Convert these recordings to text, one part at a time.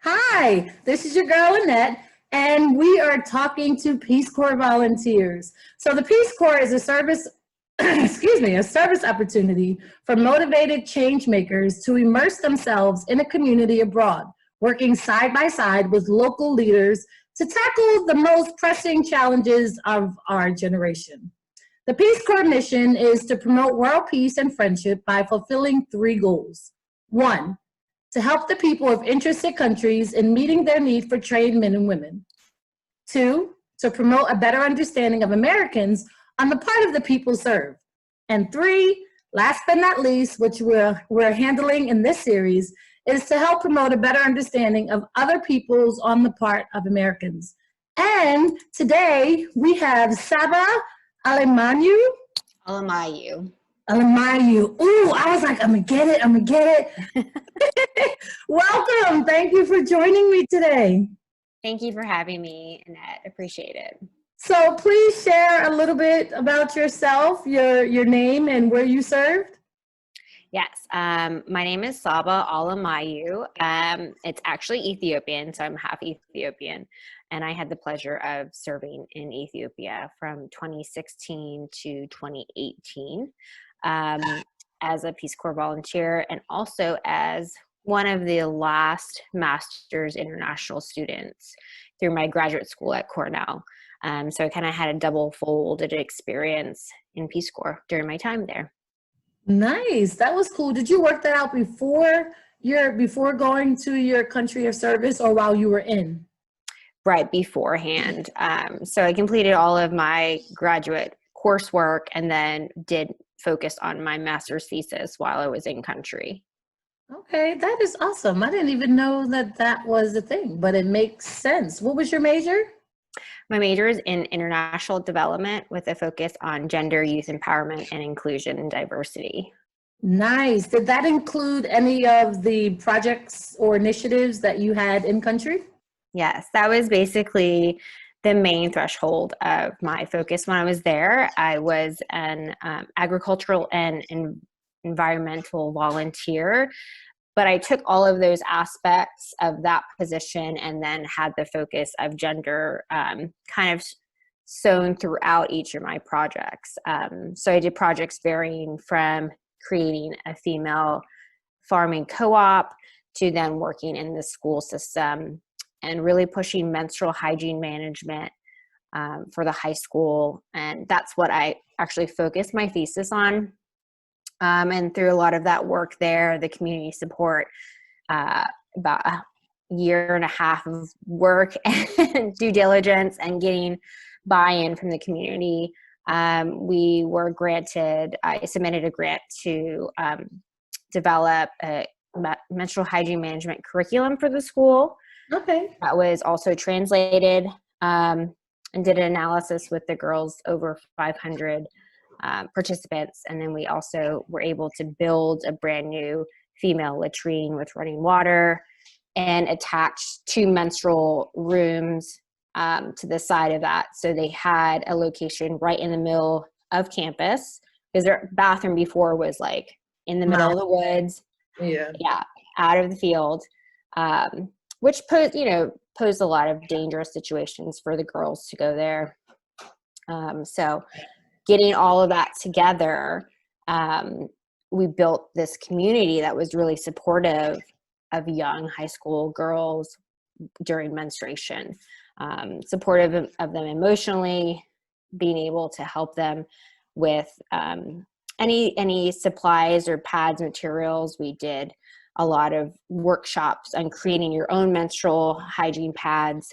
Hi, this is your girl Annette, and we are talking to Peace Corps volunteers. So the Peace Corps is a service, excuse me, a service opportunity for motivated change makers to immerse themselves in a community abroad, working side by side with local leaders to tackle the most pressing challenges of our generation. The Peace Corps mission is to promote world peace and friendship by fulfilling three goals. One, to help the people of interested countries in meeting their need for trained men and women. Two, to promote a better understanding of Americans on the part of the people served. And three, last but not least, which we're handling in this series, is to help promote a better understanding of other peoples on the part of Americans. And today we have Saba Alemanu. Alamayu. Alemayu. Ooh, I was like, I'm gonna get it, I'm gonna get it. Welcome. Thank you for joining me today. Thank you for having me, Annette. Appreciate it. So please share a little bit about yourself, your name, and where you served. Yes, my name is Saba Alamayu. It's actually Ethiopian, so I'm half Ethiopian. And I had the pleasure of serving in Ethiopia from 2016 to 2018 as a Peace Corps volunteer and also as one of the last master's international students through my graduate school at Cornell. So I kind of had a double folded experience in Peace Corps during my time there. Nice. That was cool. Did you work that out before going to your country of service or while you were in? Right beforehand. So I completed all of my graduate coursework and then did focus on my master's thesis while I was in country. Okay, that is awesome. I didn't even know that that was a thing, but it makes sense. What was your major? My major is in international development with a focus on gender, youth empowerment, and inclusion and diversity. Nice. Did that include any of the projects or initiatives that you had in country? Yes, that was basically the main threshold of my focus when I was there. I was an agricultural and environmental volunteer, but I took all of those aspects of that position and then had the focus of gender kind of sewn throughout each of my projects. So I did projects varying from creating a female farming co-op to then working in the school system and really pushing menstrual hygiene management for the high school. And that's what I actually focused my thesis on. And through a lot of that work there, the community support, about a year and a half of work and due diligence and getting buy-in from the community, we were granted, I submitted a grant to develop a menstrual hygiene management curriculum for the school. Okay. That was also translated and did an analysis with the girls, over 500 participants. And then we also were able to build a brand new female latrine with running water and attach 2 menstrual rooms to the side of that. So they had a location right in the middle of campus because their bathroom before was like in the middle of the woods. Yeah, out of the field. Which posed a lot of dangerous situations for the girls to go there. So getting all of that together, we built this community that was really supportive of young high school girls during menstruation, supportive of them emotionally, being able to help them with any supplies or pads, materials. We did a lot of workshops on creating your own menstrual hygiene pads,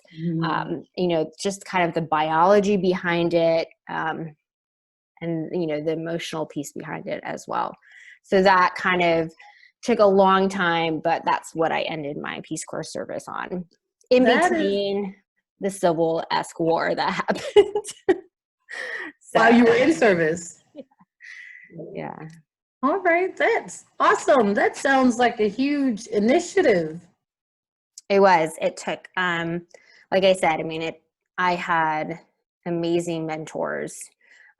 just kind of the biology behind it, and, the emotional piece behind it as well. So that kind of took a long time, but that's what I ended my Peace Corps service on, in between the civil-esque war that happened. While you were in service. Yeah. All right, that's awesome. That sounds like a huge initiative. It was. It took, like I said, I had amazing mentors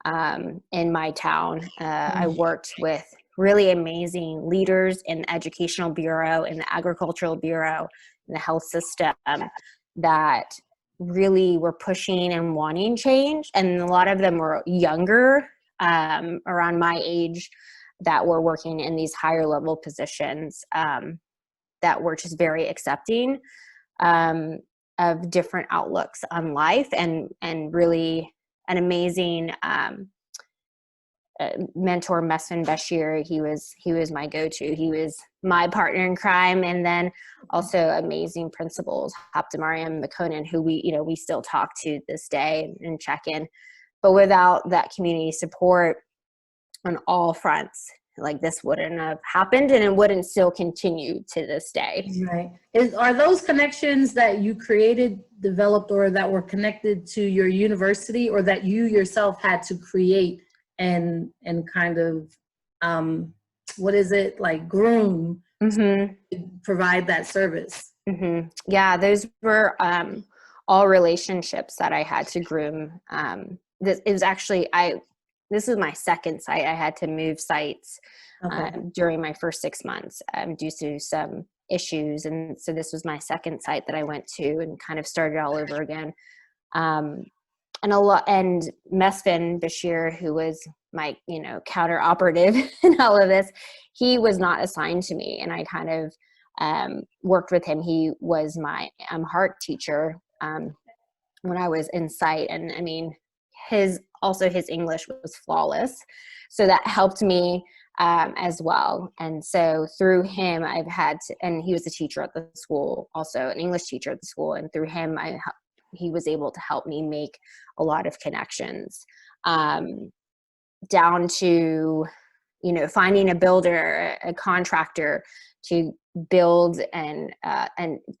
in my town. I worked with really amazing leaders in the Educational Bureau, in the Agricultural Bureau, in the health system that really were pushing and wanting change. And a lot of them were younger, around my age, that were working in these higher level positions, that were just very accepting of different outlooks on life, and really an amazing mentor, Mesfin Bashir. He was my go-to. He was my partner in crime, and then also amazing principals, Haptamariam McConan, who we still talk to this day and check in. But without that community support on all fronts, like this wouldn't have happened, and it wouldn't still continue to this day. Right. Are those connections that you created, developed, or that were connected to your university, or that you yourself had to create and kind of, what is it, like groom, Mm-hmm. to provide that service? Mm-hmm. Yeah, those were all relationships that I had to groom. This is my second site. I had to move sites Okay. during my first 6 months due to some issues. And so this was my second site that I went to and kind of started all over again. And Mesfin Bashir, who was my, counter operative in all of this, he was not assigned to me. And I kind of worked with him. He was my Amharic teacher when I was in site. And I mean, his English was flawless. So that helped me as well. And so through him, and he was a teacher at the school, also an English teacher at the school. And through him, he was able to help me make a lot of connections, down to, finding a builder, a contractor to build and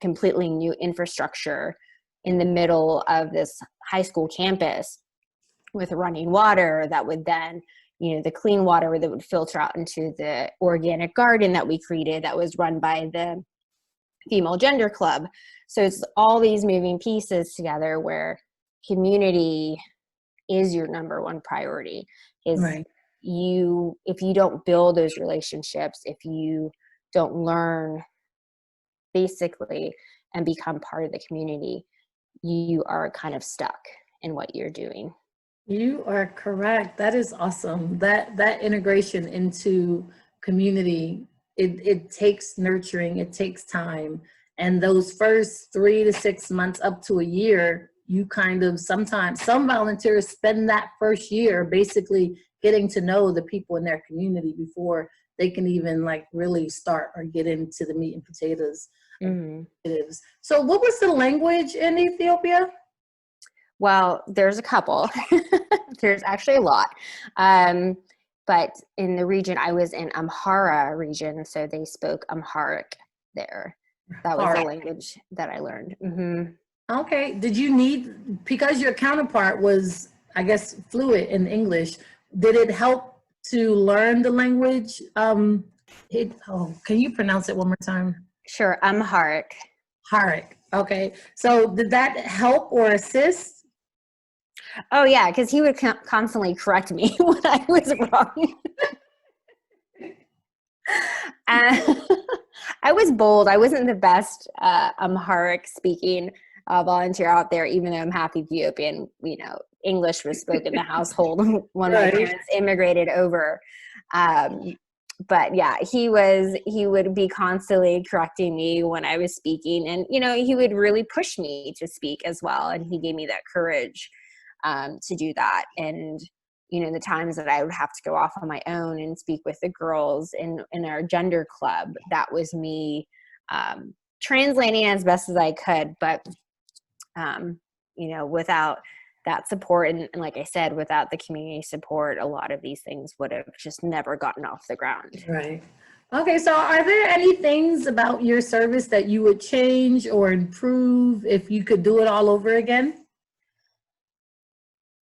completely new infrastructure in the middle of this high school campus with running water that would then, the clean water that would filter out into the organic garden that we created that was run by the female gender club. So it's all these moving pieces together where community is your number one priority. Right. If you don't build those relationships, if you don't learn basically and become part of the community, you are kind of stuck in what you're doing. You are correct. That is awesome. That integration into community, it takes nurturing, it takes time. And those first 3 to 6 months up to a year, you kind of, sometimes some volunteers spend that first year basically getting to know the people in their community before they can even like really start or get into the meat and potatoes. Mm-hmm. So what was the language in Ethiopia? Well, there's a couple. There's actually a lot. But in the region, I was in Amhara region, so they spoke Amharic there. That was the language that I learned. Mm-hmm. Okay. Did you need, because your counterpart was, I guess, fluent in English, did it help to learn the language? Can you pronounce it one more time? Sure, Amharic. Amharic. Okay. So did that help or assist? Oh yeah, because he would constantly correct me when I was wrong. I was bold. I wasn't the best Amharic speaking volunteer out there, even though I'm half Ethiopian. English was spoken in the household when my parents immigrated over. But yeah, he would be constantly correcting me when I was speaking, and he would really push me to speak as well, and he gave me that courage to do that. And the times that I would have to go off on my own and speak with the girls in our gender club, that was me translating as best as I could. But without that support, and like I said, without the community support, a lot of these things would have just never gotten off the ground. Right. Okay, so are there any things about your service that you would change or improve if you could do it all over again?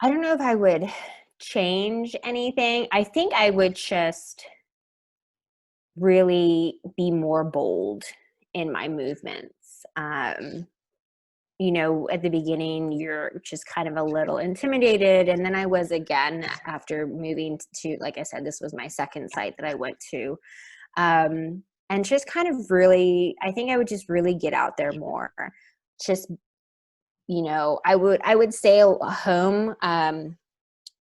I don't know if I would change anything. I think I would just really be more bold in my movements. you know, at the beginning, you're just kind of a little intimidated. And then I was again after moving to, like I said, this was my second site that I went to. And just kind of really, I think I would just really get out there more. Just, you know, I would stay home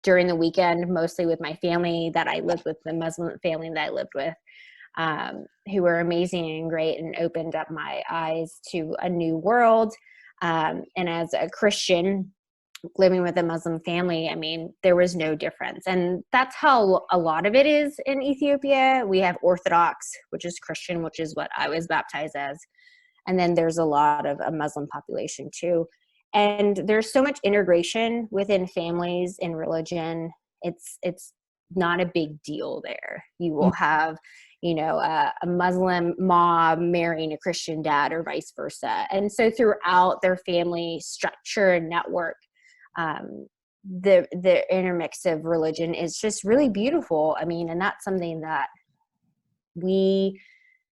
during the weekend, mostly with my family that I lived with, the Muslim family that I lived with, who were amazing and great and opened up my eyes to a new world. And as a Christian living with a Muslim family, I mean, there was no difference. And that's how a lot of it is in Ethiopia. We have Orthodox, which is Christian, which is what I was baptized as. And then there's a lot of a Muslim population too. And there's so much integration within families and religion. It's not a big deal there. You will have, you know, a Muslim mom marrying a Christian dad or vice versa. And so throughout their family structure and network, the intermix of religion is just really beautiful. I mean, and that's something that we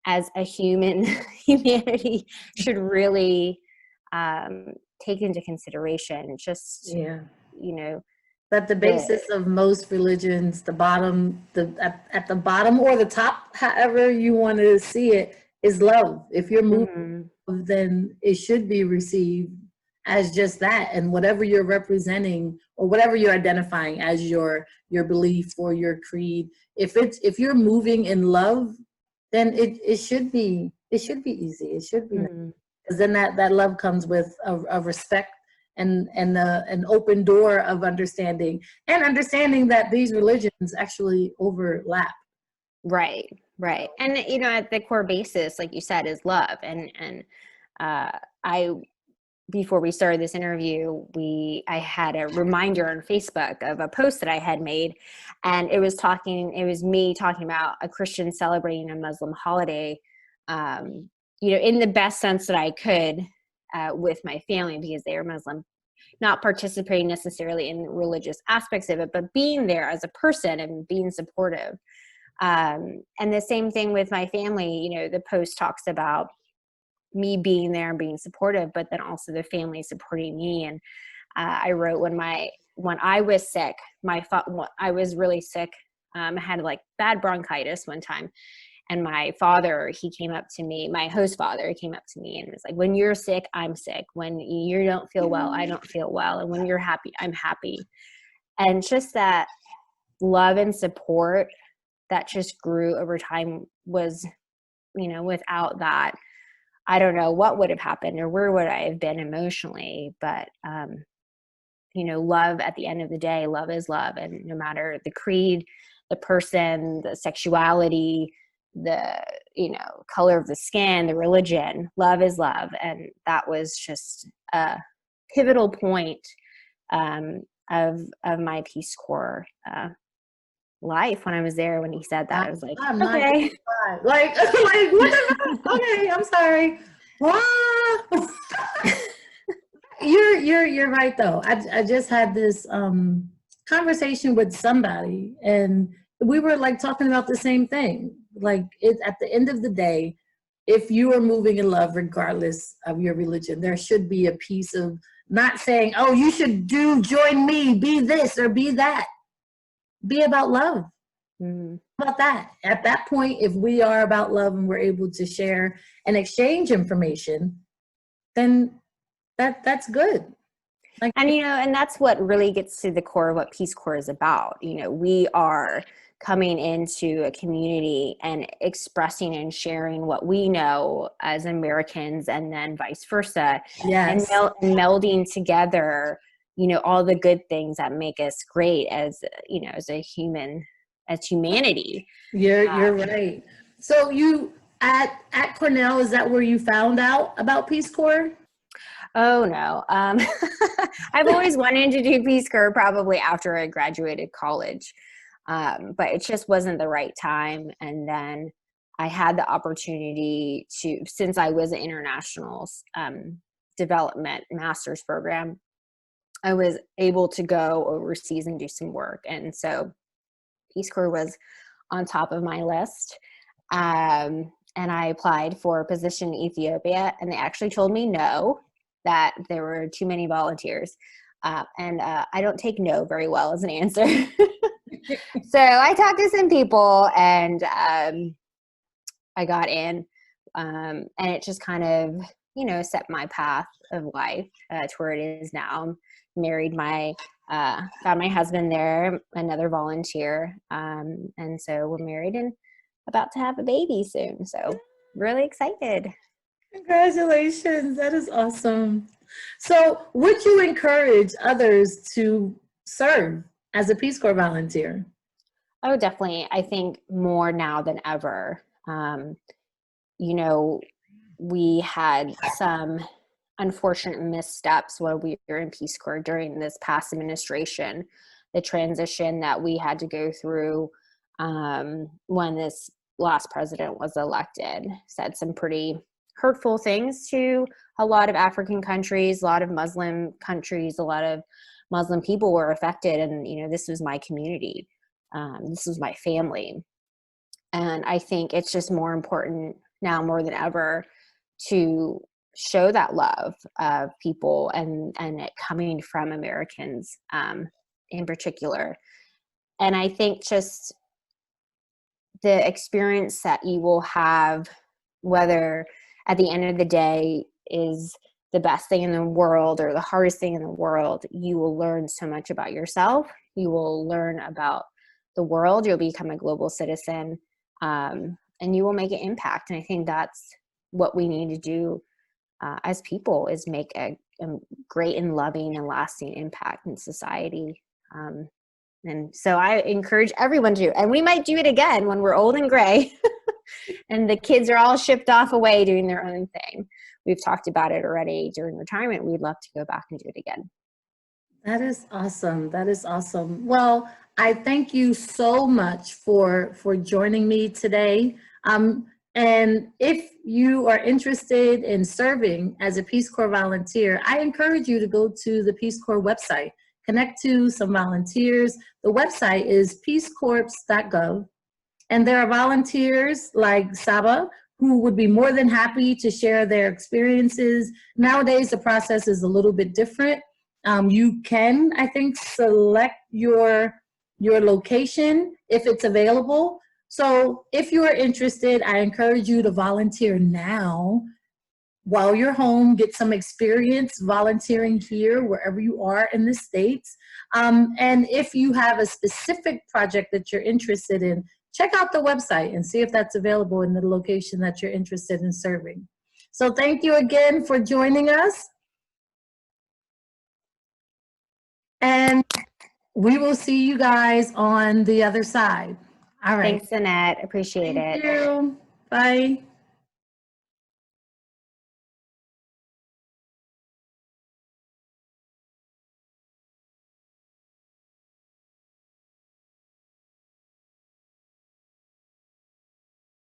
as a humanity should really take into consideration. Just, Yeah. you know, That the basis of most religions, the bottom, at the bottom or the top, however you want to see it, is love. If you're moving, then it should be received as just that, and whatever you're representing or whatever you're identifying as your belief or your creed. If you're moving in love, then it should be easy. It should be, because then that love comes with a respect and an open door of understanding, and understanding that these religions actually overlap. Right, right. And, you know, at the core basis, like you said, is love. I, before we started this interview, I had a reminder on Facebook of a post that I had made, and it was me talking about a Christian celebrating a Muslim holiday, you know, in the best sense that I could, with my family, because they are Muslim, not participating necessarily in the religious aspects of it, but being there as a person and being supportive. And the same thing with my family. You know, the post talks about me being there and being supportive, but then also the family supporting me. And I wrote when I was sick, I was really sick. I had like bad bronchitis one time. And my father, he came up to me, my host father came up to me and was like, when you're sick, I'm sick. When you don't feel well, I don't feel well. And when you're happy, I'm happy. And just that love and support that just grew over time was, you know, without that, I don't know what would have happened or where would I have been emotionally. But, you know, love at the end of the day, love is love. And no matter the creed, the person, the sexuality, the, you know, color of the skin, the religion, love is love. And that was just a pivotal point of my Peace Corps life when I was there. When he said that, I was like, okay. Like what the fuck? Okay, I'm sorry. Wow. You're right though. I just had this conversation with somebody, and we were like talking about the same thing. Like, at the end of the day, if you are moving in love, regardless of your religion, there should be a piece of not saying, oh, you should join me, be this or be that. Be about love. About that. At that point, if we are about love and we're able to share and exchange information, then that's good. Like, and, you know, and that's what really gets to the core of what Peace Corps is about. You know, we are coming into a community and expressing and sharing what we know as Americans, and then vice versa. yes. And melding together, you know, all the good things that make us great as, you know, as humanity. You're right. So you at Cornell, is that where you found out about Peace Corps? Oh no. I've always wanted to do Peace Corps probably after I graduated college. But it just wasn't the right time. And then I had the opportunity to, since I was an international development master's program, I was able to go overseas and do some work. And so Peace Corps was on top of my list. And I applied for a position in Ethiopia, and they actually told me no. that there were too many volunteers. And I don't take no very well as an answer. So I talked to some people, and I got in, and it just kind of, you know, set my path of life to where it is now. I'm married, found my husband there, another volunteer, and so we're married and about to have a baby soon. So really excited. Congratulations. That is awesome. So would you encourage others to serve as a Peace Corps volunteer? Oh, definitely. I think more now than ever. You know, we had some unfortunate missteps while we were in Peace Corps during this past administration, the transition that we had to go through when this last president was elected, said some pretty hurtful things to a lot of African countries, a lot of Muslim countries, a lot of Muslim people were affected. And, you know, this was my community. This was my family. And I think it's just more important now more than ever to show that love of people and it coming from Americans in particular. And I think just the experience that you will have, whether at the end of the day is the best thing in the world or the hardest thing in the world, you will learn so much about yourself. You will learn about the world. You'll become a global citizen, and you will make an impact. And I think that's what we need to do as people, is make a great and loving and lasting impact in society. And so I encourage everyone to do, and we might do it again when we're old and gray and the kids are all shipped off away doing their own thing. We've talked about it already during retirement. We'd love to go back and do it again. That is awesome. That is awesome. Well, I thank you so much for joining me today. And if you are interested in serving as a Peace Corps volunteer, I encourage you to go to the Peace Corps website, connect to some volunteers. The website is peacecorps.gov. And there are volunteers like Saba who would be more than happy to share their experiences. Nowadays, the process is a little bit different. You can, I think, select your location if it's available. So if you are interested, I encourage you to volunteer now while you're home, get some experience volunteering here, wherever you are in the States. And if you have a specific project that you're interested in, check out the website and see if that's available in the location that you're interested in serving. So thank you again for joining us. And we will see you guys on the other side. All right. Thanks, Annette. Appreciate it. Thank you. Bye.